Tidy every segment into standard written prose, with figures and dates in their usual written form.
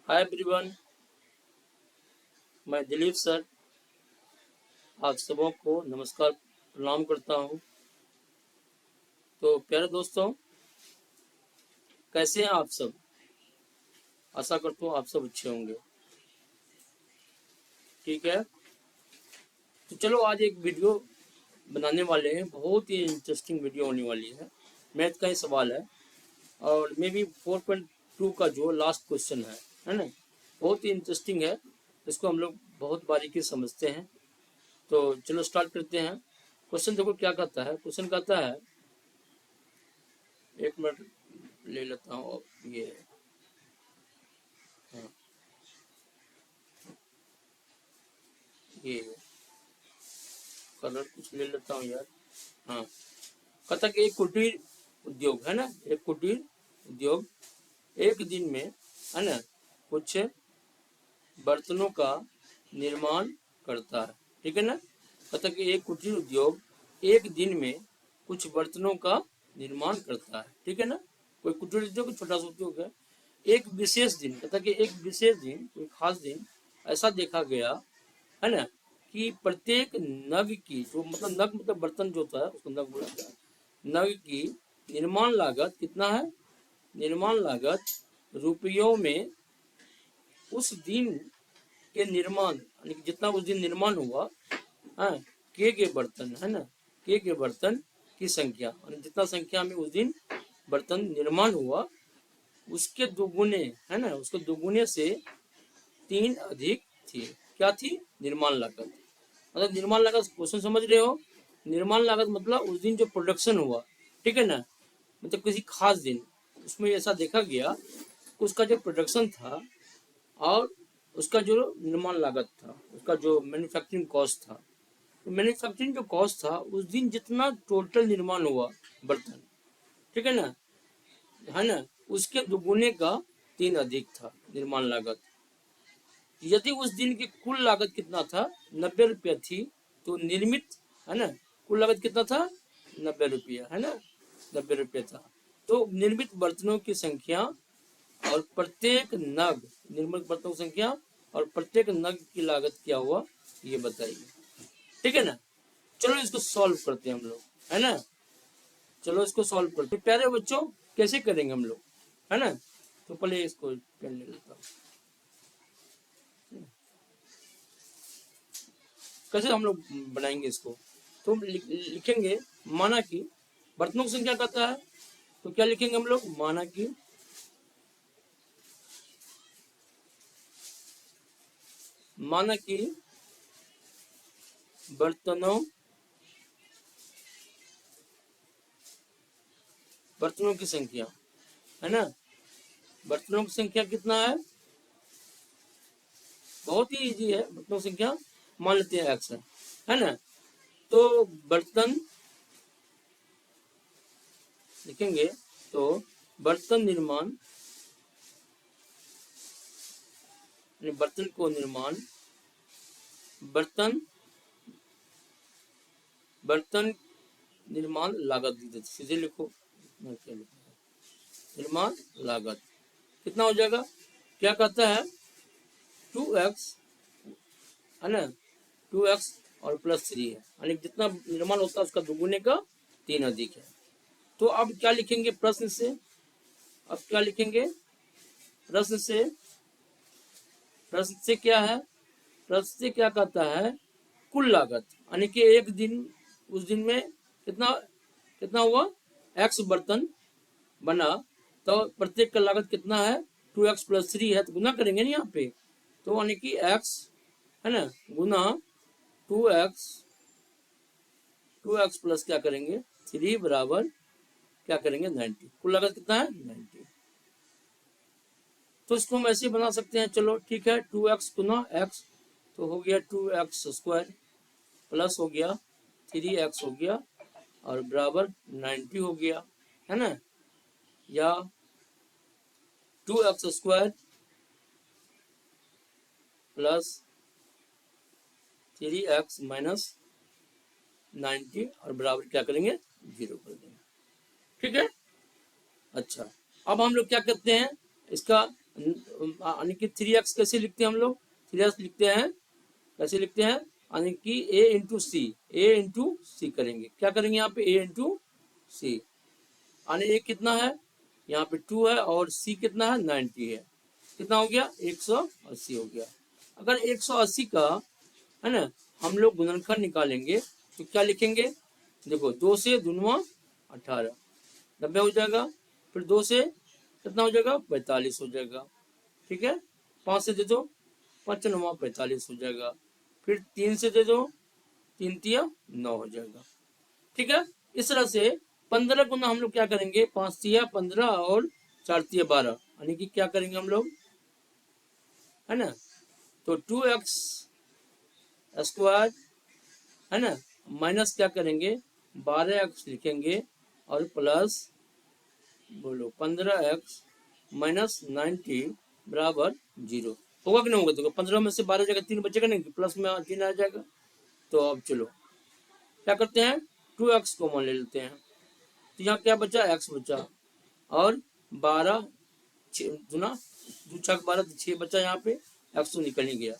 Hi everyone, मैं Dilip sir आप सबों को नमस्कार प्रणाम करता हूं। तो प्यारे दोस्तों, कैसे हैं आप सब? आशा करता हूं आप सब अच्छे होंगे। ठीक है, तो चलो आज एक वीडियो बनाने वाले हैं। बहुत ही इंटरेस्टिंग वीडियो होने वाली है। मैथ का ही सवाल है और मे बी 4.2 का जो लास्ट क्वेश्चन है ना, बहुत ही इंटरेस्टिंग है। इसको हम लोग बहुत बारीकी से समझते हैं। तो चलो स्टार्ट करते हैं। क्वेश्चन देखो क्या कहता है। क्वेश्चन कहता है, एक मिनट ले लेता हूँ ये। हाँ, ये कलर कुछ ले लेता हूँ यार। हाँ, कहता कि एक कुटीर उद्योग है ना, एक कुटीर उद्योग एक दिन में है ना कुछ बर्तनों का निर्माण करता है। ठीक है ना, कहता कि एक कुटीर उद्योग एक दिन में कुछ बर्तनों का निर्माण करता है। ठीक है ना, कोई कुटीर उद्योग छोटा सा उद्योग है। एक विशेष दिन, कहता कि एक विशेष दिन, कोई खास दिन ऐसा देखा गया है ना कि प्रत्येक नग की, जो मतलब नग मतलब बर्तन जो होता है उसको नग बोला जाता है। नग की निर्माण लागत कितना है? निर्माण लागत रुपयों में उस दिन के निर्माण यानी कि जितना उस दिन निर्माण हुआ है, के बर्तन है ना, के बर्तन की संख्या यानी जितना संख्या में उस दिन बर्तन निर्माण हुआ उसके दोगुने है ना, उसके दोगुने से 3 अधिक थी। क्या थी? निर्माण लागत। मतलब निर्माण लागत क्वेश्चन समझ रहे हो? निर्माण लागत मतलब उस दिन जो प्रोडक्शन हुआ, ठीक है ना, मतलब किसी खास दिन उसमें ऐसा देखा गया उसका जो प्रोडक्शन था और उसका जो निर्माण लागत था, उसका जो मैन्युफैक्चरिंग कॉस्ट था, तो मैन्युफैक्चरिंग जो कॉस्ट था उस दिन जितना टोटल निर्माण हुआ बर्तन, ठीक है ना, उसके दोगुने का 3 अधिक था निर्माण लागत। यदि उस दिन की कुल लागत कितना था? 90 रुपया थी, तो निर्मित है ना कुल लागत कितना था? 90 रुपया है ना, 90 रुपया था। तो निर्मित बर्तनों की संख्या और प्रत्येक नग, निर्मित बर्तनों की संख्या और प्रत्येक नग की लागत क्या हुआ ये बताइए। ठीक है ना, चलो इसको सॉल्व करते हैं हम लोग, है ना। चलो इसको सॉल्व करते हैं। प्यारे बच्चों, कैसे करेंगे हम लोग, है ना। तो पहले इसको पेन ले लेता हूँ। कैसे हम लोग बनाएंगे इसको? तो लिखेंगे माना कि बर्तनों की संख्या कहता है, तो क्या लिखेंगे हम लोग? माना कि बर्तनों बर्तनों की संख्या है ना, बर्तनों की संख्या कितना है? बहुत ही इजी है। बर्तनों की संख्या मान लेते हैं एक्स है ना। तो बर्तन लिखेंगे, तो बर्तन निर्माण, बर्तन को निर्माण, बर्तन बर्तन निर्माण लागत दी जाती, सीधे लिखो। निर्माण लागत कितना हो जाएगा? क्या कहता है? 2x है ना, 2x और +3 है, यानी जितना निर्माण होता है उसका दोगुने का 3 अधिक है। तो अब क्या लिखेंगे प्रश्न से? अब क्या लिखेंगे प्रश्न से? प्रश्न से क्या है? प्रश्न से क्या कहता है? कुल लागत, यानी कि एक दिन, उस दिन में कितना कितना हुआ? x बर्तन बना, तो प्रत्येक का लागत कितना है? 2x + 3 है, तो गुना करेंगे ना यहाँ पे। तो यानी कि x है ना गुना 2x, 2x प्लस क्या करेंगे 3 बराबर क्या करेंगे 90। कुल लागत कितना है? 90। तो इसको हम ऐसे बना सकते हैं। चलो ठीक है, 2x गुना x तो हो गया 2x² प्लस हो गया 3x हो गया और बराबर 90 हो गया, है ना। या 2x² प्लस 3x माइनस 90 और बराबर क्या करेंगे 0 कर देंगे। ठीक है, अच्छा। अब हम लोग क्या करते हैं, इसका यानी कि 3x कैसे लिखते हैं हम लोग, 3x लिखते हैं, कैसे लिखते हैं, यानी कि a into C, A into C करेंगे, क्या करेंगे यहाँ पे a इंटू सी, यानी a कितना है यहाँ पे 2 है और c कितना है 90 है, कितना हो गया 180 हो गया। अगर 180 का है ना हम लोग गुणनखंड निकालेंगे तो क्या लिखेंगे, देखो 2 से दूना 18, 90 हो जाएगा, फिर 2 से कितना हो जाएगा 45 हो जाएगा, ठीक है, 5 से दे दो 5 9 45 हो जाएगा, फिर 3 से दे दो 3 तिया 9 हो जाएगा, ठीक है। इस तरह से 15 गुना हम लोग क्या करेंगे, 5 तिया 15 और 4 तिया 12, यानी कि क्या करेंगे हम लोग, है ना, तो 2x स्क्वायर है ना माइनस क्या करेंगे 12x लिखेंगे और प्लस बोलो 15x माइनस 90 बराबर 0, होगा कि नहीं होगा, देखो 15 में से 12 जाएगा 3 बचेगा नहीं, प्लस में 3 आ जाएगा। तो अब चलो क्या करते हैं 2x कॉमन ले लेते हैं, तो यहाँ क्या बचा x बचा और 12 गुना 2 6 12 6 बचा, यहाँ पे x तो निकल ही गया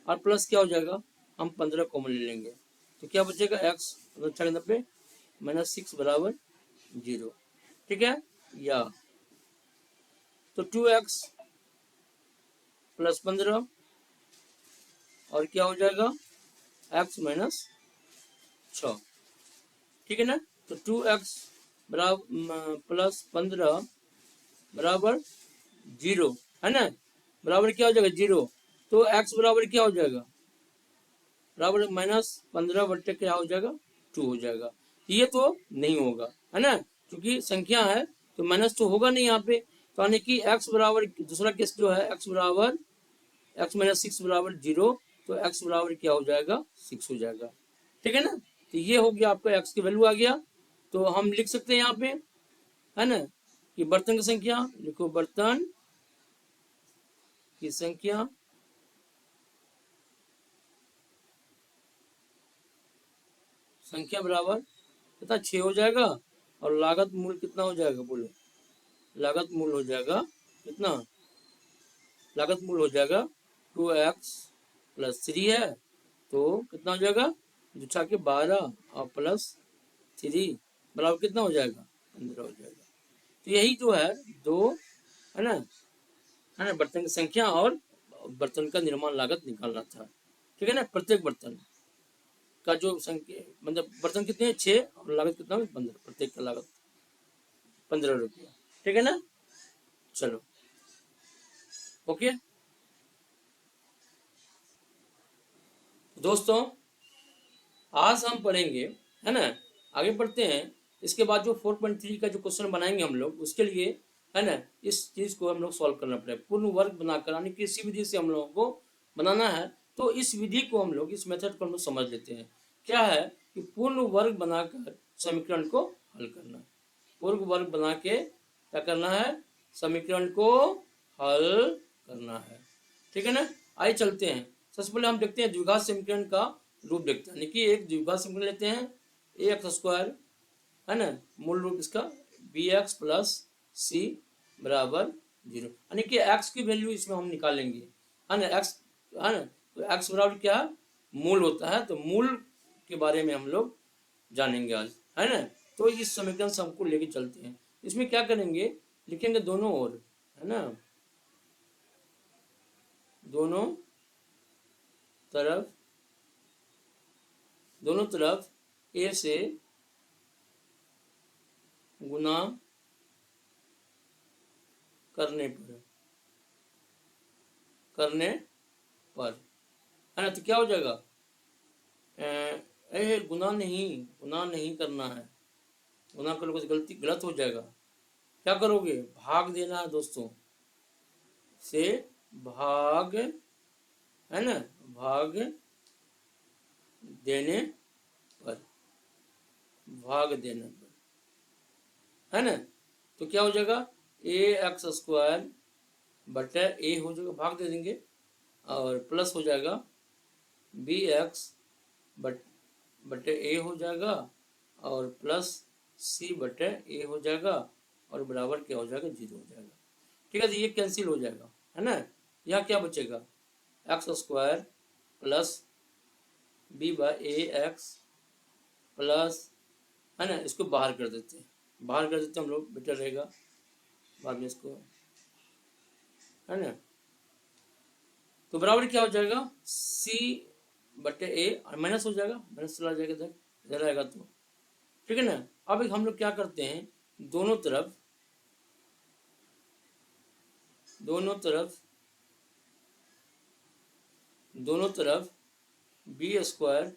और प्लस क्या हो जाएगा हम 15 कॉमन ले लेंगे, तो क्या बचेगा x 90 माइनस 6 बराबर 0, ठीक है, या तो 2x प्लस 15 और क्या हो जाएगा x माइनस 6, ठीक है ना, तो 2x बराबर प्लस 15 बराबर 0 है ना, बराबर क्या हो जाएगा 0, तो x बराबर क्या हो जाएगा बराबर माइनस 15 बट्टे क्या हो जाएगा 2 हो जाएगा, ये तो नहीं होगा है ना, क्योंकि संख्या है तो माइनस तो होगा नहीं यहाँ पे, तो यानी कि x बराबर दूसरा केस जो है x बराबर x माइनस 6 बराबर 0, तो x बराबर क्या हो जाएगा 6 हो जाएगा, ठीक है ना, तो ये हो गया आपका x की वैल्यू आ गया। तो हम लिख सकते हैं यहाँ पे है ना कि बर्तन की संख्या लिखो, बर्तन की संख्या बराबर कितना 6 हो जाएगा और लागत मूल कितना हो जाएगा बोलो, लागत मूल हो जाएगा कितना, लागत मूल हो जाएगा 2x प्लस 3 है तो कितना हो जाएगा 2 के 12 और प्लस 3 बराबर कितना हो जाएगा 15 हो जाएगा। तो यही जो है दो है ना बर्तन की संख्या और बर्तन का निर्माण लागत निकालना था, ठीक है ना, प्रत्येक बर्तन का जो संख्या मतलब बर्तन कितने हैं 6 और लागत कितना 15, प्रत्येक का लागत 15 रुपया, ठीक है ना, चलो ओके दोस्तों, आज हम पढ़ेंगे है ना, आगे बढ़ते हैं, इसके बाद जो 4.3 का जो क्वेश्चन बनाएंगे हम लोग उसके लिए है ना इस चीज को हम लोग सॉल्व करना पड़ेगा, पूर्ण वर्ग बनाकर, यानी किसी विधि से हम लोगों को बनाना है, तो इस विधि को हम लोग इस मेथड को हम लोग समझ लेते हैं, क्या है कि पूर्ण वर्ग बनाकर समीकरण को हल करना, पूर्ण वर्ग बना के क्या करना है समीकरण को हल करना है, ठीक है ना। आइए चलते हैं, सबसे पहले हम देखते हैं द्विघात समीकरण का रूप देखते हैं, यानी कि एक द्विघात समीकरण लेते हैं ए एक्स स्क्वायर है ना, मूल रूप इसका बी एक्स प्लस सी बराबर 0, यानी कि एक्स की वैल्यू इसमें हम निकालेंगे है ना, एक्स है ना, तो एक्स बराबर क्या है मूल होता है, तो मूल के बारे में हम लोग जानेंगे आज है ना। तो इस समीकरण से हमको लेके चलते हैं, इसमें क्या करेंगे लिखेंगे दोनों ओर है ना, दोनों तरफ, दोनों तरफ ए से गुना करने पर है ना, तो क्या हो जाएगा गुना नहीं करना है, गुना करोगे तो गलती गलत हो जाएगा, क्या करोगे भाग देना है दोस्तों, से भाग है ना, भाग देने पर, भाग देने पर है ना, तो क्या हो जाएगा ए एक्स स्क्वायर बटे ए हो जाएगा, भाग दे देंगे और प्लस हो जाएगा बी एक्स बटे ए हो जाएगा और प्लस सी बटे ए हो जाएगा और बराबर क्या हो जाएगा 0 हो जाएगा, ठीक है, तो ये कैंसिल हो जाएगा, है ना। यहाँ क्या बचेगा, X square plus B by A X plus, है ना, इसको बाहर कर देते हैं, बाहर कर देते हैं हम लोग, बेटर रहेगा बाद में इसको, है ना। तो बराबर क्या हो जाएगा, सी बटे ए, और माइनस हो जाएगा, माइनस चला जाएगा इधर, इधर आएगा तो ठीक है ना। अब एक हम लोग क्या करते हैं, दोनों तरफ दोनों तरफ दोनों तरफ बी स्क्वायर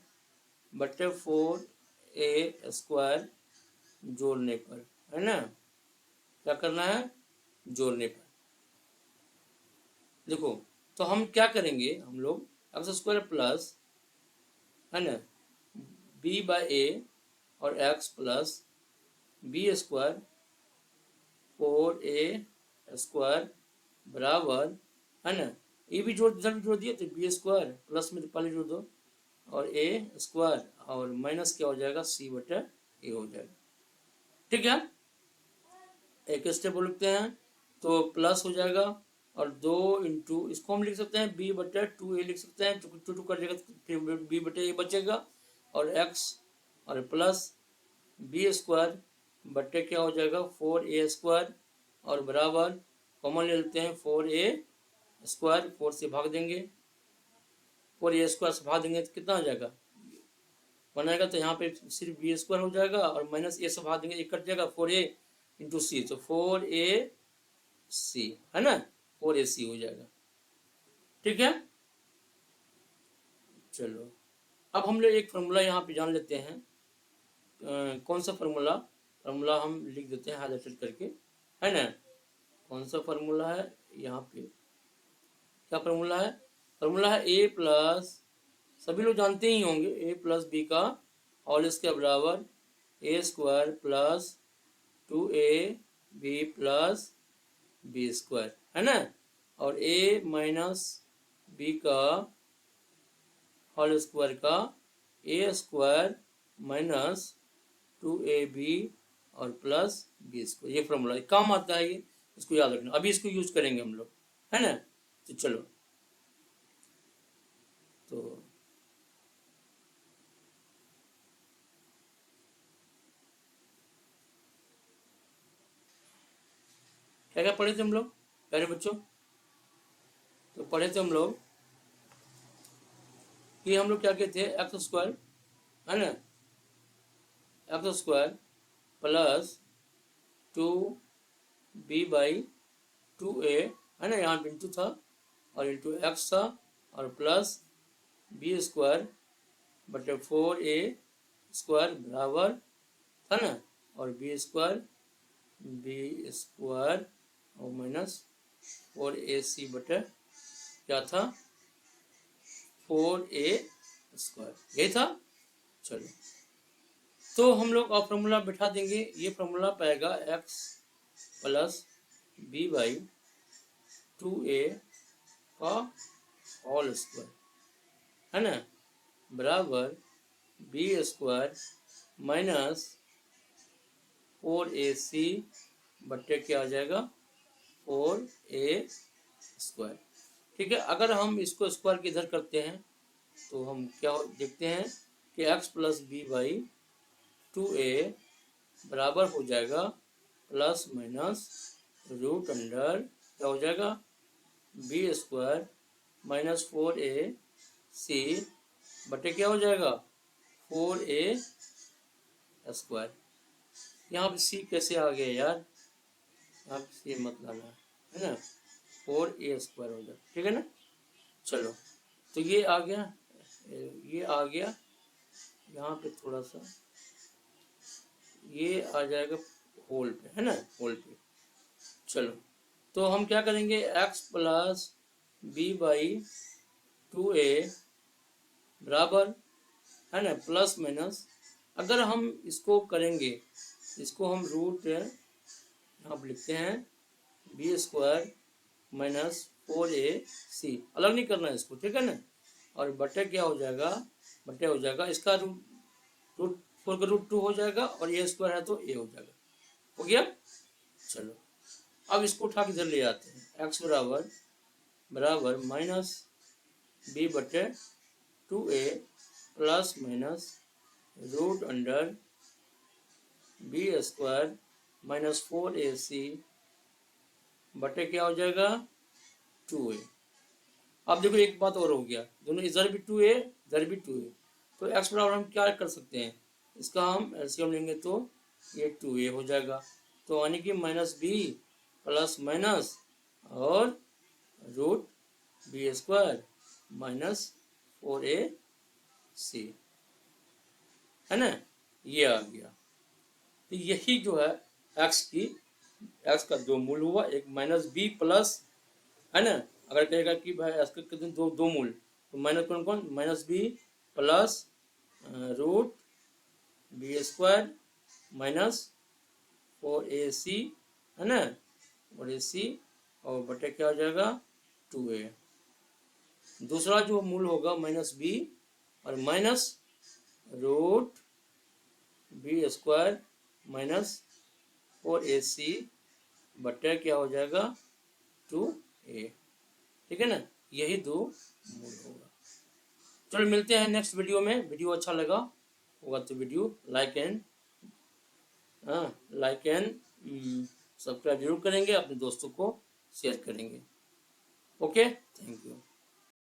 बटे 4a स्क्वायर जोड़ने पर, है ना, क्या करना है, जोड़ने पर। देखो तो हम क्या करेंगे, हम लोग एक्स स्क्वायर प्लस, है ना, बी बाई ए और X plus B square 4a square बराबर, है ना, ये भी जोड़, इधर भी जोड़ दिए तो बी स्क्वायर प्लस में पहले जोड़ दो और ए स्क्वायर और माइनस क्या हो जाएगा, सी बटे ए हो जाएगा, ठीक है। एक स्टेप लिखते हैं तो प्लस हो जाएगा, और 2 इंटू, इसको हम लिख सकते हैं बी बटे 2a लिख सकते हैं, टू टू कर जाएगा फिर बी बटे ए बचेगा, और एक्स और प्लस बी स्क्वायर बटे क्या हो जाएगा 4a स्क्वायर, और बराबर कॉमन ले लेते हैं 4a स्क्वायर, 4 से भाग देंगे, 4a स्क्वायर से भाग देंगे तो कितना हो जाएगा, बनाएगा तो यहाँ पे सिर्फ बी स्क्वायर हो जाएगा, और माइनस ए से भाग देंगे, एक कट जाएगा, 4a इंटू सी, तो 4ac, है ना, 4ac हो जाएगा, ठीक है। चलो अब हम लोग एक फार्मूला यहाँ पे जान लेते हैं, कौन सा फार्मूला, फार्मूला हम लिख देते हैं हाईलाइटेड करके, है ना। कौन सा फार्मूला है यहाँ पे, क्या फार्मूला है, फार्मूला है ए प्लस, सभी लोग जानते ही होंगे, ए प्लस बी का होल स्क्वायर बराबर A square plus 2a B plus B square, है ना, और a माइनस बी का होल स्क्वायर का ए स्क्वायर माइनस 2ab और प्लस बी स्क्वायर, ये फॉर्मूला काम आता है, ये इसको याद रखना, अभी इसको यूज करेंगे हम लोग, है ना। तो चलो, तो क्या क्या पढ़े थे हम लोग प्यारे बच्चों, तो पढ़े थे हम लोग कि हम लोग क्या कहते हैं, एक्स स्क्वायर, है ना, x square plus 2b by 2a, है ना, यहाँ इंटू था और इंटू एक्स था, और प्लस बी स्क्वायर बटे 4a स्क्वायर बराबर था ना, और बी स्क्वायर और माइनस 4ac बटे क्या था 4a स्क्वायर, ये था। चलो तो हम लोग और फॉर्मूला बैठा देंगे, ये फॉर्मूला पाएगा x plus B by 2a का होल स्क्वायर, है ना, बराबर बी स्क्वायर माइनस 4ac बट्टे क्या आ जाएगा 4a स्क्वायर, ठीक है। अगर हम इसको स्क्वायर की इधर करते हैं तो हम क्या देखते हैं कि x plus B by 2a बराबर हो जाएगा प्लस माइनस रूट अंडर क्या हो जाएगा बी स्क्वायर माइनस 4ac बटे क्या हो जाएगा 4a स्क्वायर। यहाँ पे c कैसे आ गया यार, यहाँ पे c मत लाना, है ना, 4a स्क्वायर हो जाएगा, ठीक है ना। चलो तो ये आ गया, ये आ गया, यहाँ पे थोड़ा सा ये आ जाएगा होल पे, है ना, होल पे। चलो तो हम क्या करेंगे, x plus B by 2a बराबर, है ना, प्लस माइनस, अगर हम इसको करेंगे, इसको हम रूट यहाँ पर लिखते हैं बी स्क्वायर माइनस 4ac, अलग नहीं करना है इसको, ठीक है ना, और बटे क्या हो जाएगा, बटे हो जाएगा इसका रूट 4 का रूट 2 हो जाएगा, और ए स्क्वायर है तो ए हो जाएगा, हो गया। चलो अब इसको उठा के इधर ले आते हैं, x बराबर बराबर माइनस बी बटे 2a plus minus root under B square minus 4ac बटे क्या हो जाएगा 2a। अब देखो एक बात और हो गया, दोनों इधर भी 2a इधर भी 2a, तो x बराबर हम क्या कर सकते हैं, इसका हम एलसीएम लेंगे तो ये 2a हो जाएगा। तो यानी कि माइनस बी प्लस माइनस और root B square minus 4ac है ना, ये आ गया। तो यही जो है x का दो मूल हुआ, एक माइनस बी प्लस है ना। अगर कहेगा कि भाई इसके कितने दो मूल, तो माइनस कौन कौन, minus B plus root B square minus 4ac है ना, और ac और बटे क्या हो जाएगा 2a। दूसरा जो मूल होगा माइनस बी और minus root B square minus 4ac बटे क्या हो जाएगा 2a। ठीक है ना, यही दो मूल होगा। चलो मिलते हैं नेक्स्ट वीडियो में। वीडियो अच्छा लगा होगा तो वीडियो लाइक एंड सब्सक्राइब जरूर करेंगे, अपने दोस्तों को शेयर करेंगे। Okay, thank you.